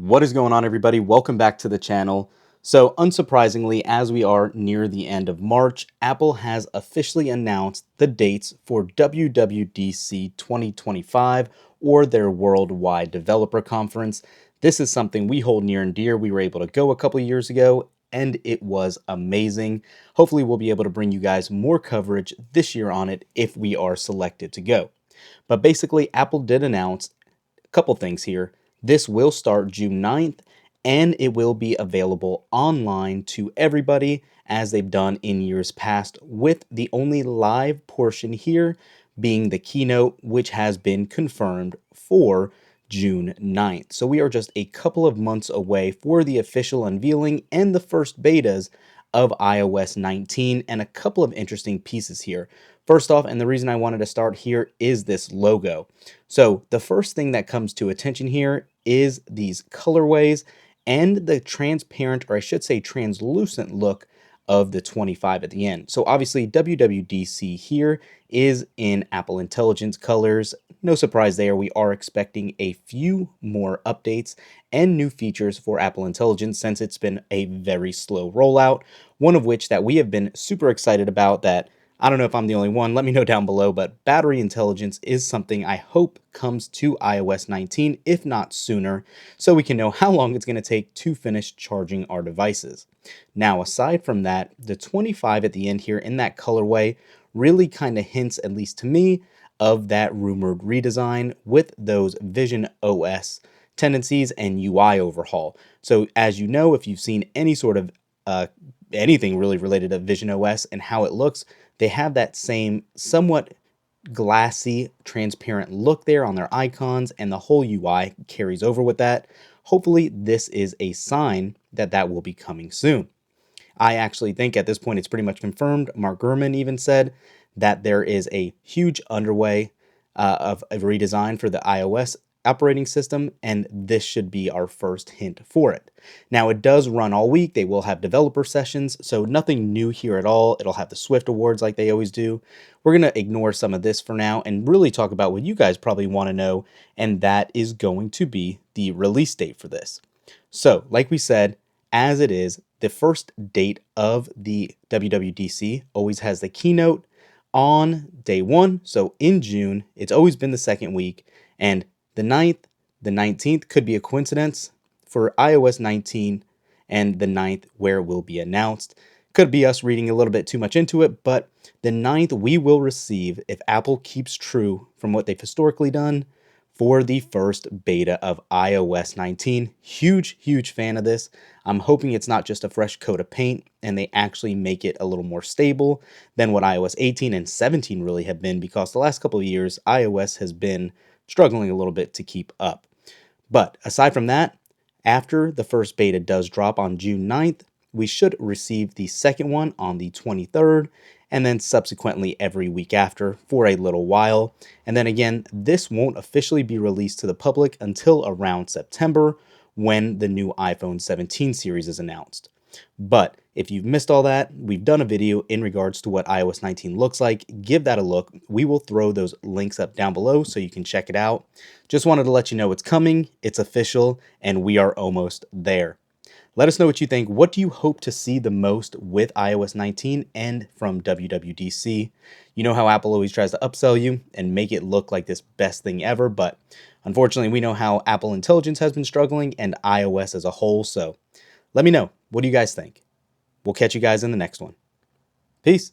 What is going on, everybody? Welcome back to the channel. So unsurprisingly, as we are near the end of March, Apple has officially announced the dates for WWDC 2025, or their Worldwide Developer Conference. This is something we hold near and dear. We were able to go a couple years ago, and it was amazing. Hopefully we'll be able to bring you guys more coverage this year on it if we are selected to go. But basically, Apple did announce a couple things here. This will start June 9th, and it will be available online to everybody as they've done in years past, with the only live portion here being the keynote, which has been confirmed for June 9th. So we are just a couple of months away for the official unveiling and the first betas of iOS 19, and a couple of interesting pieces here. First off, and the reason I wanted to start here, is this logo. So the first thing that comes to attention here is these colorways and the transparent, or I should say translucent look of the 25 at the end. So obviously WWDC here is in Apple Intelligence colors. No surprise there, we are expecting a few more updates and new features for Apple Intelligence since it's been a very slow rollout. One of which that we have been super excited about, that I don't know if I'm the only one, let me know down below, but battery intelligence is something I hope comes to iOS 19, if not sooner, so we can know how long it's going to take to finish charging our devices. Now, aside from that, the 25 at the end here in that colorway really kind of hints, at least to me, of that rumored redesign with those Vision OS tendencies and UI overhaul. So as you know, if you've seen any sort of anything really related to Vision OS and how it looks, they have that same somewhat glassy, transparent look there on their icons, and the whole UI carries over with that. Hopefully this is a sign that that will be coming soon. I actually think at this point it's pretty much confirmed. Mark Gurman even said that there is a huge underway of a redesign for the iOS operating system, and this should be our first hint for it. Now, it does run all week. They will have developer sessions, so nothing new here at all. It'll have the Swift Awards like they always do. We're going to ignore some of this for now and really talk about what you guys probably want to know, and that is going to be the release date for this. So, like we said, as it is, the first date of the WWDC always has the keynote on day 1, so in June. It's always been the second week, and the 9th, the 19th could be a coincidence for iOS 19, and the 9th where it will be announced. Could be us reading a little bit too much into it, but the 9th we will receive, if Apple keeps true from what they've historically done, for the first beta of iOS 19. Huge fan of this. I'm hoping it's not just a fresh coat of paint and they actually make it a little more stable than what iOS 18 and 17 really have been, because the last couple of years iOS has been struggling a little bit to keep up. But aside from that, after the first beta does drop on June 9th, we should receive the second one on the 23rd, and then subsequently every week after for a little while. And then again, this won't officially be released to the public until around September, when the new iPhone 17 series is announced. But if you've missed all that, we've done a video in regards to what iOS 19 looks like. Give that a look. We will throw those links up down below so you can check it out. Just wanted to let you know it's coming, it's official, and we are almost there. Let us know what you think. What do you hope to see the most with iOS 19 and from WWDC? You know how Apple always tries to upsell you and make it look like this best thing ever, but unfortunately we know how Apple Intelligence has been struggling and iOS as a whole, so let me know. What do you guys think? We'll catch you guys in the next one. Peace.